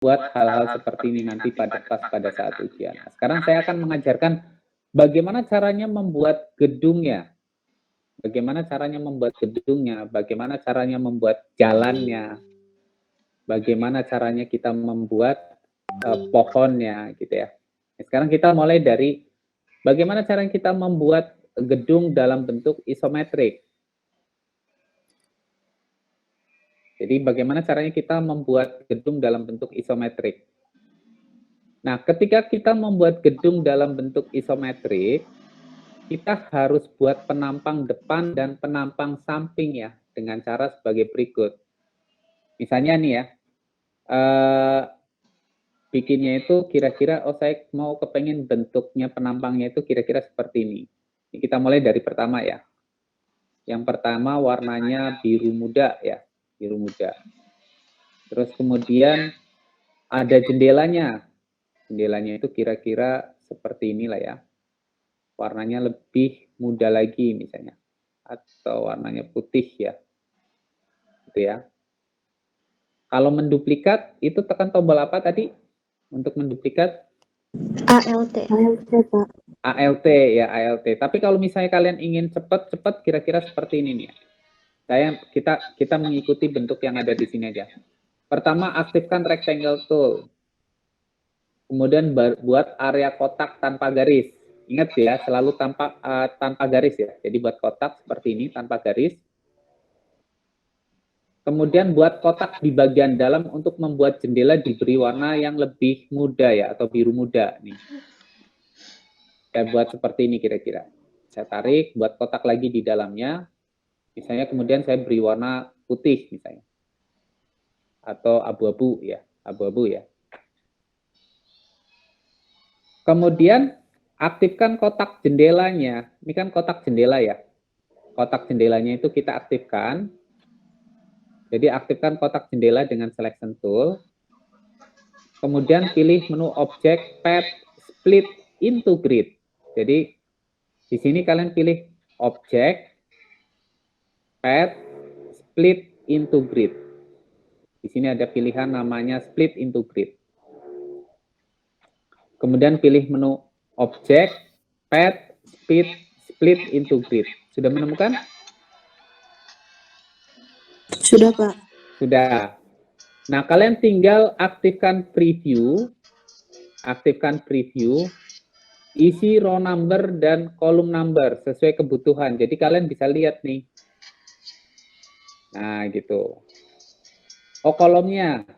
buat hal-hal seperti ini nanti pada saat ujian. Nah, sekarang saya akan mengajarkan bagaimana caranya membuat gedungnya, bagaimana caranya membuat gedungnya, bagaimana caranya membuat jalannya, bagaimana caranya kita membuat pohonnya, gitu ya. Nah, sekarang kita mulai dari bagaimana cara kita membuat gedung dalam bentuk isometrik. Jadi bagaimana caranya kita membuat gedung dalam bentuk isometrik. Nah, ketika kita membuat gedung dalam bentuk isometrik, kita harus buat penampang depan dan penampang samping ya, dengan cara sebagai berikut. Misalnya nih ya, bikinnya itu kira-kira, oh saya mau kepengen bentuknya penampangnya itu kira-kira seperti ini. Ini kita mulai dari pertama ya. Yang pertama warnanya biru muda ya, biru muda. Terus kemudian ada jendelanya. Jendelanya itu kira-kira seperti inilah ya. Warnanya lebih muda lagi misalnya. Atau warnanya putih ya. Gitu ya. Kalau menduplikat, itu tekan tombol apa tadi? Untuk menduplikat? ALT. ALT, Pak. ALT ya, ALT. Tapi kalau misalnya kalian ingin cepat-cepat, kira-kira seperti ini nih ya. Kita mengikuti bentuk yang ada di sini aja. Pertama, aktifkan rectangle tool. Kemudian buat area kotak tanpa garis. Ingat ya, selalu tanpa garis ya. Jadi buat kotak seperti ini tanpa garis. Kemudian buat kotak di bagian dalam untuk membuat jendela diberi warna yang lebih muda ya, atau biru muda nih. Saya buat seperti ini kira-kira. Saya tarik, buat kotak lagi di dalamnya. Misalnya kemudian saya beri warna putih misalnya. Atau abu-abu ya, abu-abu ya. Kemudian aktifkan kotak jendelanya. Ini kan kotak jendela ya. Kotak jendelanya itu kita aktifkan. Jadi aktifkan kotak jendela dengan selection tool. Kemudian pilih menu object path split into grid. Jadi di sini kalian pilih object path split into grid. Di sini ada pilihan namanya split into grid. Kemudian pilih menu object, path, split into grid. Sudah menemukan? Sudah, Pak. Sudah. Nah, kalian tinggal aktifkan preview. Aktifkan preview. Isi row number dan kolom number sesuai kebutuhan. Jadi kalian bisa lihat nih. Nah, gitu. Oh, kolomnya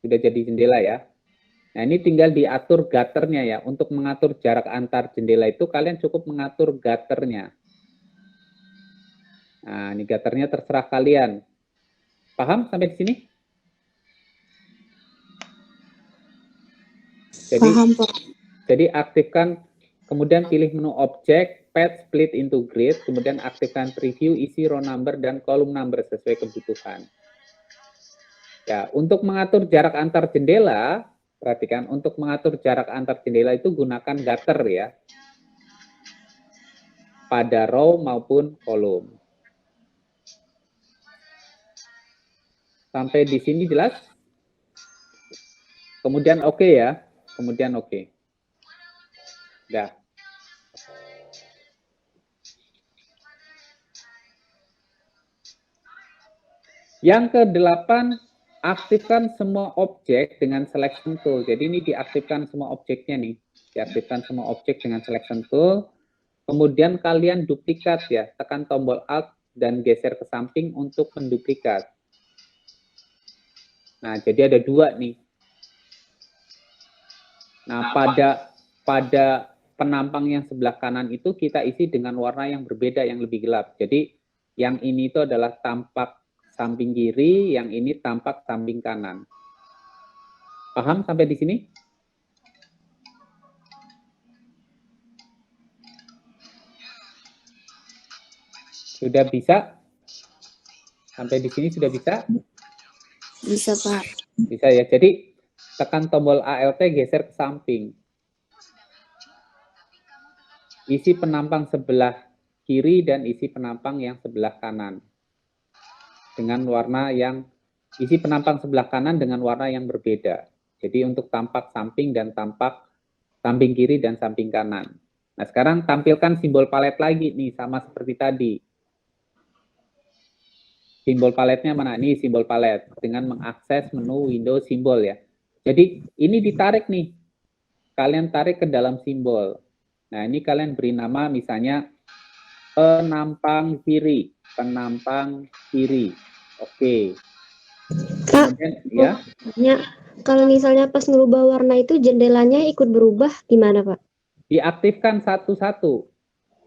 sudah jadi jendela ya. Nah, ini tinggal diatur gutternya ya. Untuk mengatur jarak antar jendela itu kalian cukup mengatur gutternya. Nah, ini gutternya terserah kalian. Paham sampai di sini? Paham, Pak. Jadi aktifkan, kemudian pilih menu object, path split into grid, kemudian aktifkan preview, isi row number dan kolom number sesuai kebutuhan. Ya, untuk mengatur jarak antar jendela, perhatikan, untuk mengatur jarak antar jendela itu gunakan gutter ya. Pada row maupun kolom. Sampai di sini jelas? Kemudian oke ya. Kemudian oke. Dah. Yang ke-8, aktifkan semua objek dengan selection tool. Jadi ini diaktifkan semua objeknya nih. Diaktifkan semua objek dengan selection tool. Kemudian kalian duplikat ya. Tekan tombol Alt dan geser ke samping untuk menduplikat. Nah, jadi ada dua nih. Nah, pada penampang yang sebelah kanan itu kita isi dengan warna yang berbeda, yang lebih gelap. Jadi yang ini itu adalah tampak samping kiri, yang ini tampak samping kanan. Paham sampai di sini? Sudah bisa? Sampai di sini sudah bisa? Bisa, Pak. Bisa ya. Jadi tekan tombol ALT, geser ke samping. Isi penampang sebelah kiri dan isi penampang yang sebelah kanan. Dengan warna yang, isi penampang sebelah kanan dengan warna yang berbeda. Jadi untuk tampak samping dan tampak samping kiri dan samping kanan. Nah, sekarang tampilkan simbol palet lagi nih, sama seperti tadi. Simbol paletnya mana? Nih simbol palet, dengan mengakses menu window simbol ya. Jadi ini ditarik nih, kalian tarik ke dalam simbol. Nah, ini kalian beri nama misalnya penampang kiri, penampang kiri. Oke. Kak, Kemudian ya, kalau misalnya pas ngerubah warna itu jendelanya ikut berubah gimana, Pak? diaktifkan satu-satu.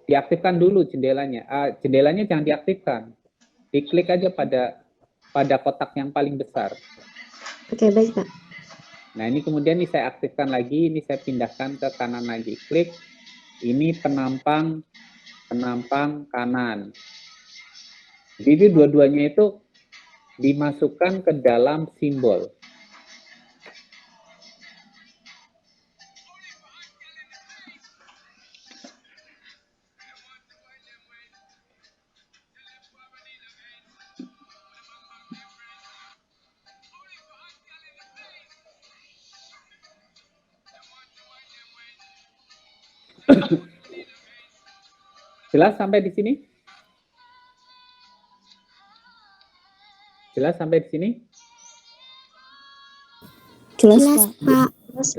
Diaktifkan dulu jendelanya. Jendelanya jangan diaktifkan. Diklik aja pada kotak yang paling besar. Oke, baik, Pak. Nah, ini kemudian ini saya aktifkan lagi, ini saya pindahkan ke kanan lagi. Klik. Ini penampang kanan. Jadi dua-duanya itu dimasukkan ke dalam simbol. Jelas sampai di sini? Jelas sampai di sini? Jelas, Pak. Jelas.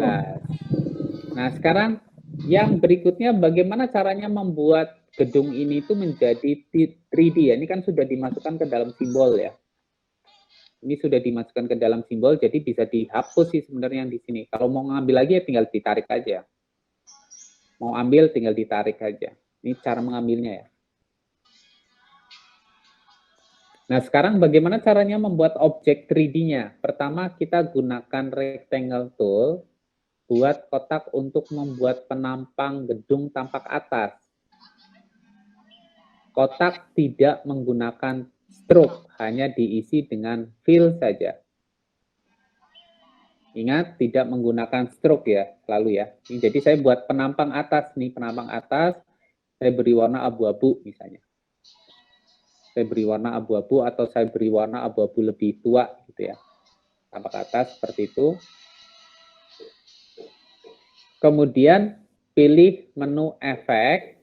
Nah, sekarang yang berikutnya bagaimana caranya membuat gedung ini itu menjadi 3D ya. Ini kan sudah dimasukkan ke dalam simbol ya. Ini sudah dimasukkan ke dalam simbol, jadi bisa dihapus sih sebenarnya yang di sini. Kalau mau ngambil lagi ya tinggal ditarik aja. Mau ambil tinggal ditarik aja. Ini cara mengambilnya ya. Nah, sekarang bagaimana caranya membuat objek 3D-nya? Pertama, kita gunakan rectangle tool buat kotak untuk membuat penampang gedung tampak atas. Kotak tidak menggunakan stroke, hanya diisi dengan fill saja. Ingat, tidak menggunakan stroke ya, selalu ya. Jadi saya buat penampang atas nih, penampang atas, saya beri warna abu-abu misalnya. Saya beri warna abu-abu atau saya beri warna abu-abu lebih tua gitu ya. Tampak atas seperti itu. Kemudian pilih menu efek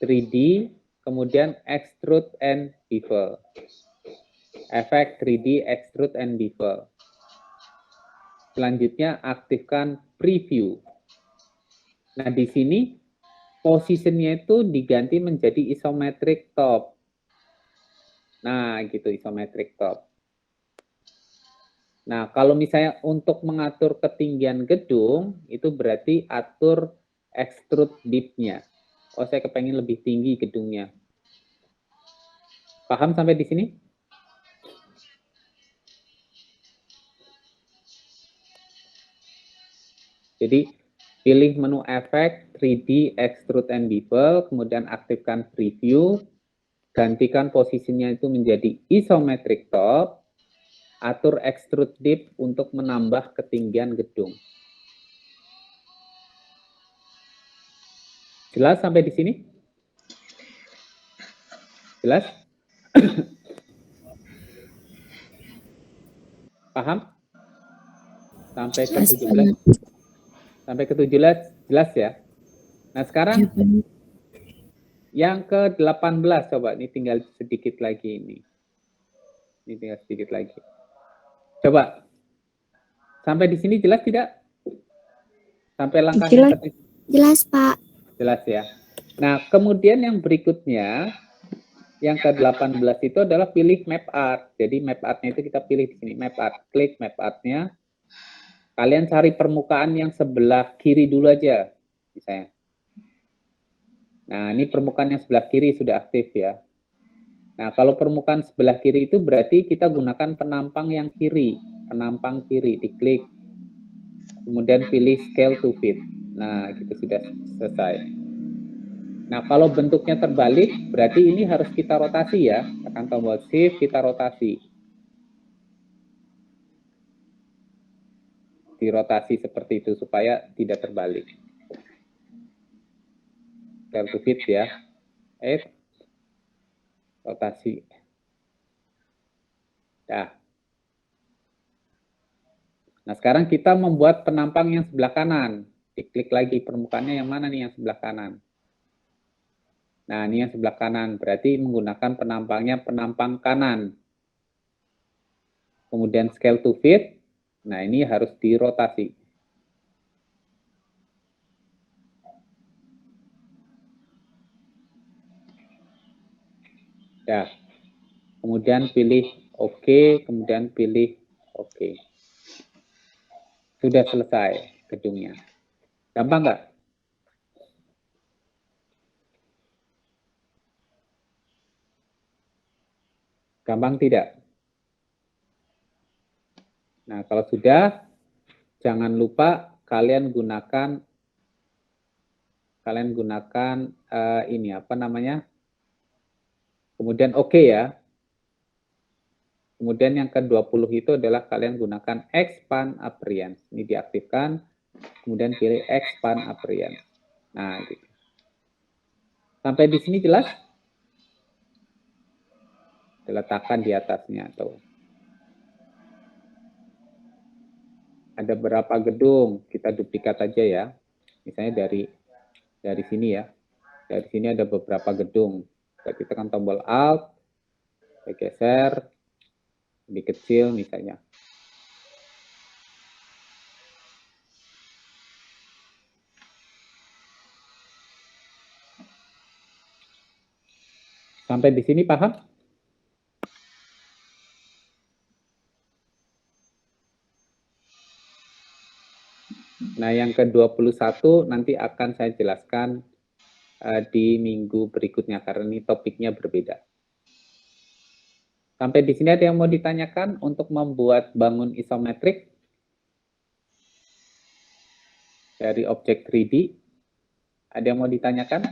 3D, kemudian extrude and bevel. Efek 3D, extrude and bevel. Selanjutnya aktifkan preview. Nah, di sini posisinya itu diganti menjadi isometric top. Nah, gitu isometric top. Nah, kalau misalnya untuk mengatur ketinggian gedung, itu berarti atur extrude dip-nya. Oh, saya kepengen lebih tinggi gedungnya. Paham sampai di sini? Jadi, pilih menu efek 3D, extrude and bevel, kemudian aktifkan preview, gantikan posisinya itu menjadi isometric top, atur extrude dip untuk menambah ketinggian gedung. Jelas sampai di sini? Jelas? Paham? Sampai ke 17? Sampai ke 17 jelas ya? Nah, sekarang yang ke 18 coba, ini tinggal sedikit lagi ini. Ini tinggal sedikit lagi. Coba. Sampai di sini jelas tidak? Sampai langkahnya Jelas. Jelas, Pak. Jelas ya. Nah, kemudian yang berikutnya, yang ke-18 itu adalah pilih map art. Jadi map art-nya itu kita pilih di sini, map art. Klik map art-nya. Kalian cari permukaan yang sebelah kiri dulu aja, misalnya. Nah, ini permukaan yang sebelah kiri sudah aktif ya. Nah, kalau permukaan sebelah kiri itu berarti kita gunakan penampang yang kiri. Penampang kiri, diklik. Kemudian pilih scale to fit. Nah, gitu sudah selesai. Nah, kalau bentuknya terbalik, berarti ini harus kita rotasi ya. Tekan tombol shift, kita rotasi. Dirotasi seperti itu supaya tidak terbalik. Scale to fit ya. Rotasi. Nah. Nah, sekarang kita membuat penampang yang sebelah kanan. Diklik lagi permukaannya yang mana nih yang sebelah kanan. Nah, ini yang sebelah kanan. Berarti menggunakan penampangnya penampang kanan. Kemudian scale to fit. Nah, ini harus dirotasi. Ya. Kemudian pilih OK, kemudian pilih OK. Sudah selesai gedungnya. Gampang nggak? Gampang tidak? Nah, kalau sudah, jangan lupa kalian gunakan ini apa namanya? Kemudian OK ya. Kemudian yang ke-20 itu adalah kalian gunakan expand appearance. Ini diaktifkan, kemudian pilih expand appearance. Nah, gitu. Sampai di sini jelas? Diletakkan di atasnya tuh. Ada berapa gedung? Kita duplikat aja ya. Misalnya dari sini ya. Dari sini ada beberapa gedung. Kita tekan tombol Alt, geser, lebih kecil misalnya. Sampai di sini paham? Nah, yang ke-21 nanti akan saya jelaskan di minggu berikutnya karena ini topiknya berbeda. Sampai di sini ada yang mau ditanyakan untuk membuat bangun isometrik dari objek 3D? Ada yang mau ditanyakan?